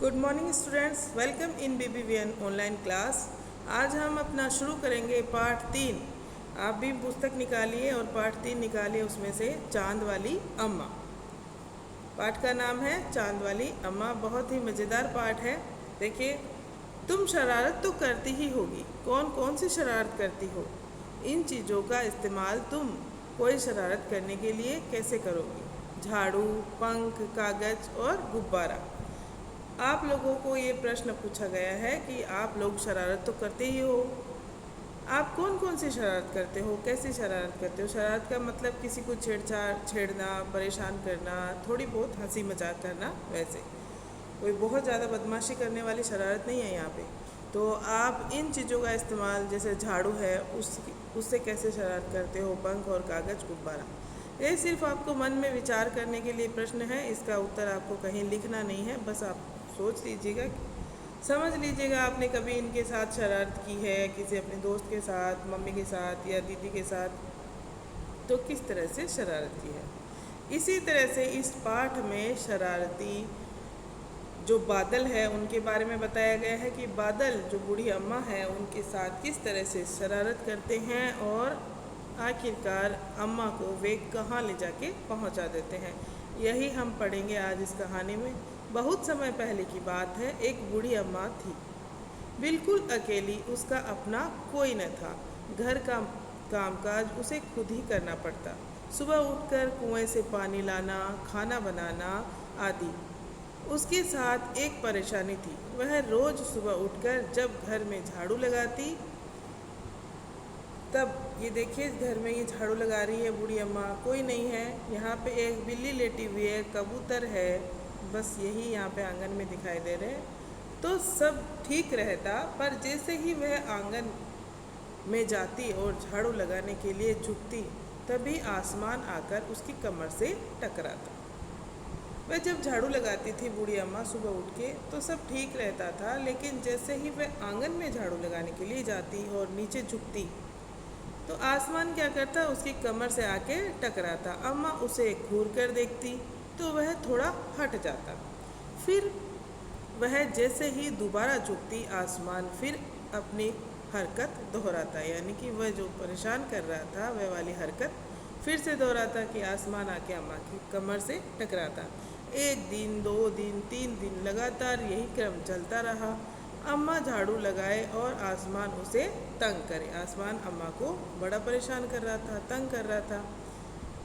Good morning students, welcome in BBVN online class. आज हम अपना शुरू करेंगे पाठ 3। आप भी पुस्तक निकालिए और पाठ 3 निकालिए, उसमें से चांद वाली अम्मा। पाठ का नाम है चांद वाली अम्मा। बहुत ही मज़ेदार पाठ है। देखिए, तुम शरारत तो करती ही होगी। कौन कौन सी शरारत करती हो? इन चीज़ों का इस्तेमाल तुम कोई शरारत करने के लिए कैसे करोगी? झाड़ू, पंख, कागज़ और गुब्बारा। आप लोगों को ये प्रश्न पूछा गया है कि आप लोग शरारत तो करते ही हो। आप कौन कौन सी शरारत करते हो, कैसी शरारत करते हो? शरारत का मतलब किसी को छेड़ना, परेशान करना, थोड़ी बहुत हंसी मजाक करना। वैसे कोई बहुत ज़्यादा बदमाशी करने वाली शरारत नहीं है यहाँ पे। तो आप इन चीज़ों का इस्तेमाल, जैसे झाड़ू है उससे कैसे शरारत करते हो, पंख और कागज़, गुब्बारा। ये सिर्फ आपको मन में विचार करने के लिए प्रश्न है। इसका उत्तर आपको कहीं लिखना नहीं है, बस आप सोच लीजिएगा, समझ लीजिएगा आपने कभी इनके साथ शरारत की है, किसी अपने दोस्त के साथ, मम्मी के साथ या दीदी के साथ, तो किस तरह से शरारत की है। इसी तरह से इस पाठ में शरारती जो बादल है उनके बारे में बताया गया है कि बादल जो बूढ़ी अम्मा है उनके साथ किस तरह से शरारत करते हैं और आखिरकार अम्मा को वे कहाँ ले जाके पहुँचा देते हैं। यही हम पढ़ेंगे आज इस कहानी में। बहुत समय पहले की बात है। एक बूढ़ी अम्मा थी, बिल्कुल अकेली। उसका अपना कोई न था। घर का कामकाज उसे खुद ही करना पड़ता। सुबह उठकर कुएं से पानी लाना, खाना बनाना आदि। उसके साथ एक परेशानी थी। वह रोज़ सुबह उठकर जब घर में झाड़ू लगाती, तब ये देखिए घर में ये झाड़ू लगा रही है बूढ़ी अम्मा, कोई नहीं है। यहाँ पे एक बिल्ली लेटी हुई है, कबूतर है, बस यही यहाँ पे आंगन में दिखाई दे रहे हैं। तो सब ठीक रहता, पर जैसे ही वह आंगन में जाती और झाड़ू लगाने के लिए झुकती, तभी आसमान आकर उसकी कमर से टकराता। वह जब झाड़ू लगाती थी बूढ़ी अम्मा सुबह उठ के, तो सब ठीक रहता था, लेकिन जैसे ही वह आंगन में झाड़ू लगाने के लिए जाती और नीचे झुकती, तो आसमान क्या करता, उसकी कमर से आके टकराता। अम्मा उसे घूर कर देखती तो वह थोड़ा हट जाता। फिर वह जैसे ही दोबारा झुकती, आसमान फिर अपनी हरकत दोहराता, यानी कि वह जो परेशान कर रहा था वह वाली हरकत फिर से दोहराता कि आसमान आके अम्मा की कमर से टकराता। 1 दिन, 2 दिन, 3 दिन लगातार यही क्रम चलता रहा। अम्मा झाड़ू लगाए और आसमान उसे तंग करे। आसमान अम्मा को बड़ा परेशान कर रहा था, तंग कर रहा था।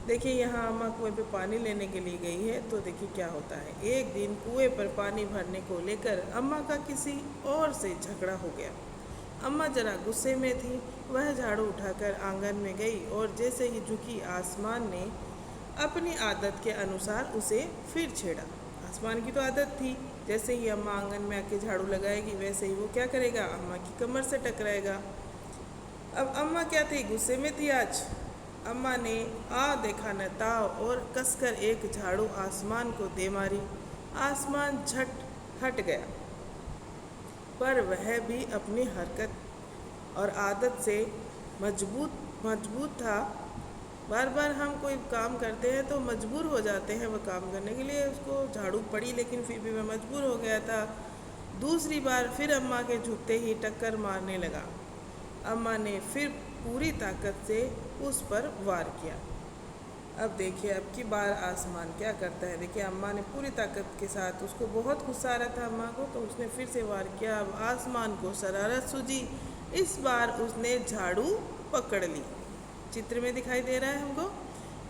देखिए यहाँ अम्मा कुएं पे पानी लेने के लिए गई है, तो देखिए क्या होता है। एक दिन कुएं पर पानी भरने को लेकर अम्मा का किसी और से झगड़ा हो गया। अम्मा जरा गुस्से में थी। वह झाड़ू उठाकर आंगन में गई और जैसे ही झुकी, आसमान ने अपनी आदत के अनुसार उसे फिर छेड़ा। आसमान की तो आदत थी, जैसे ही अम्मा आंगन में आके झाड़ू लगाएगी वैसे ही वो क्या करेगा, अम्मा की कमर से टकराएगा। अब अम्मा क्या थी, गुस्से में थी आज। अम्मा ने देखा न ताव और कसकर एक झाड़ू आसमान को दे मारी। आसमान झट हट गया, पर वह भी अपनी हरकत और आदत से मजबूत था। बार बार हम कोई काम करते हैं तो मजबूर हो जाते हैं वह काम करने के लिए। उसको झाड़ू पड़ी, लेकिन फिर भी वह मजबूर हो गया था। दूसरी बार फिर अम्मा के झुकते ही टक्कर मारने लगा। अम्मा ने फिर पूरी ताकत से उस पर वार किया। अब देखिए अब की बार आसमान क्या करता है। देखिए अम्मा ने पूरी ताकत के साथ, उसको बहुत गुस्सा आ रहा था अम्मा को, तो उसने फिर से वार किया। अब आसमान को शरारत सूझी। इस बार उसने झाड़ू पकड़ ली। चित्र में दिखाई दे रहा है हमको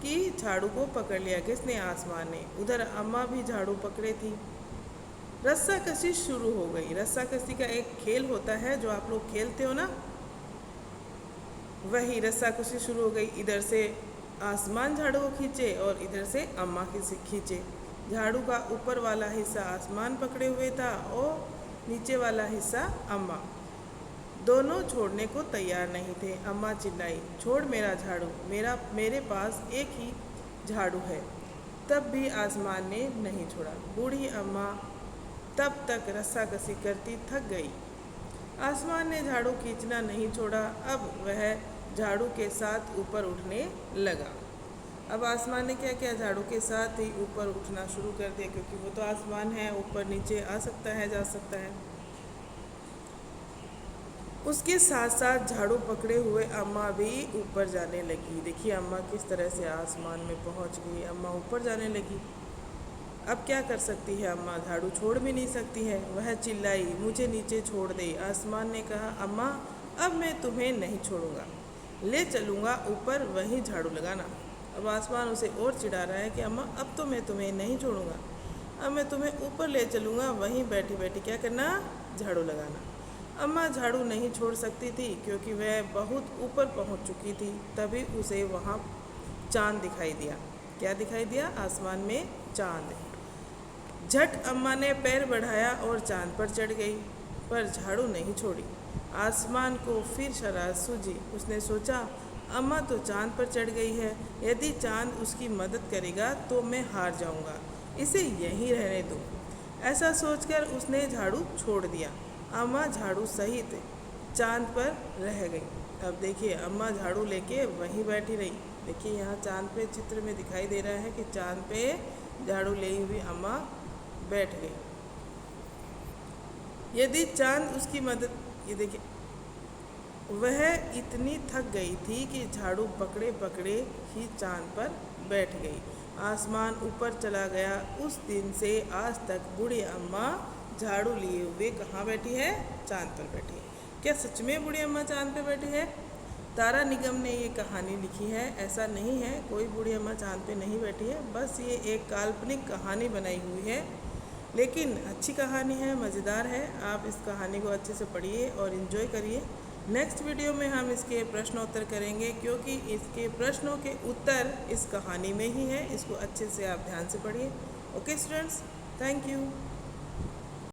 कि झाड़ू को पकड़ लिया किसने, आसमान ने। उधर अम्मा भी झाड़ू पकड़े थी। रस्साकसी शुरू हो गई। रस्साकसी का एक खेल होता है जो आप लोग खेलते हो ना, वही रस्साकसी शुरू हो गई। इधर से आसमान झाड़ू को खींचे और इधर से अम्मा खींचे। झाड़ू का ऊपर वाला हिस्सा आसमान पकड़े हुए था और नीचे वाला हिस्सा अम्मा। दोनों छोड़ने को तैयार नहीं थे। अम्मा चिल्लाई, छोड़ मेरा झाड़ू, मेरे पास एक ही झाड़ू है। तब भी आसमान ने नहीं छोड़ा। बूढ़ी अम्मा तब तक रस्साकसी करती थक गई। आसमान ने झाड़ू खींचना नहीं छोड़ा। अब वह झाड़ू के साथ ऊपर उठने लगा। अब आसमान ने क्या किया, झाड़ू के साथ ही ऊपर उठना शुरू कर दिया, क्योंकि वो तो आसमान है, ऊपर नीचे आ सकता है, जा सकता है। उसके साथ साथ झाड़ू पकड़े हुए अम्मा भी ऊपर जाने लगी। देखिए अम्मा किस तरह से आसमान में पहुंच गई, अम्मा ऊपर जाने लगी। अब क्या कर सकती है अम्मा, झाड़ू छोड़ भी नहीं सकती है। वह चिल्लाई, मुझे नीचे छोड़ दे। आसमान ने कहा, अम्मा अब मैं तुम्हें नहीं छोड़ूंगा, ले चलूँगा ऊपर, वहीं झाड़ू लगाना। अब आसमान उसे और चिढ़ा रहा है कि अम्मा अब तो मैं तुम्हें नहीं छोड़ूंगा, अब मैं तुम्हें ऊपर ले चलूँगा, वहीं बैठी बैठी क्या करना, झाड़ू लगाना। अम्मा झाड़ू नहीं छोड़ सकती थी क्योंकि वह बहुत ऊपर पहुंच चुकी थी। तभी उसे वहां चांद दिखाई दिया। क्या दिखाई दिया, आसमान में चांद। झट अम्मा ने पैर बढ़ाया और चांद पर चढ़ गई, पर झाड़ू नहीं छोड़ी। आसमान को फिर शरारत सूझी। उसने सोचा, अम्मा तो चांद पर चढ़ गई है, यदि चांद उसकी मदद करेगा तो मैं हार जाऊंगा, इसे यहीं रहने दूँ। ऐसा सोचकर उसने झाड़ू छोड़ दिया। अम्मा झाड़ू सहित चांद पर रह गई। अब देखिए अम्मा झाड़ू लेके वहीं बैठी रही। देखिए यहाँ चांद पे चित्र में दिखाई दे रहा है कि चांद पे झाड़ू ली हुई अम्मा बैठ गई। यदि चांद उसकी मदद, ये देखिए वह इतनी थक गई थी कि झाड़ू पकड़े पकड़े ही चांद पर बैठ गई। आसमान ऊपर चला गया। उस दिन से आज तक बूढ़ी अम्मा झाड़ू लिए हुए कहाँ बैठी है, चांद पर बैठी है। क्या सच में बूढ़ी अम्मा चांद पर बैठी है? तारा निगम ने ये कहानी लिखी है। ऐसा नहीं है, कोई बूढ़ी अम्मा चांद पे नहीं बैठी है, बस ये एक काल्पनिक कहानी बनाई हुई है, लेकिन अच्छी कहानी है, मज़ेदार है। आप इस कहानी को अच्छे से पढ़िए और इन्जॉय करिए। नेक्स्ट वीडियो में हम इसके प्रश्नोत्तर करेंगे, क्योंकि इसके प्रश्नों के उत्तर इस कहानी में ही है। इसको अच्छे से आप ध्यान से पढ़िए। Okay students, thank you.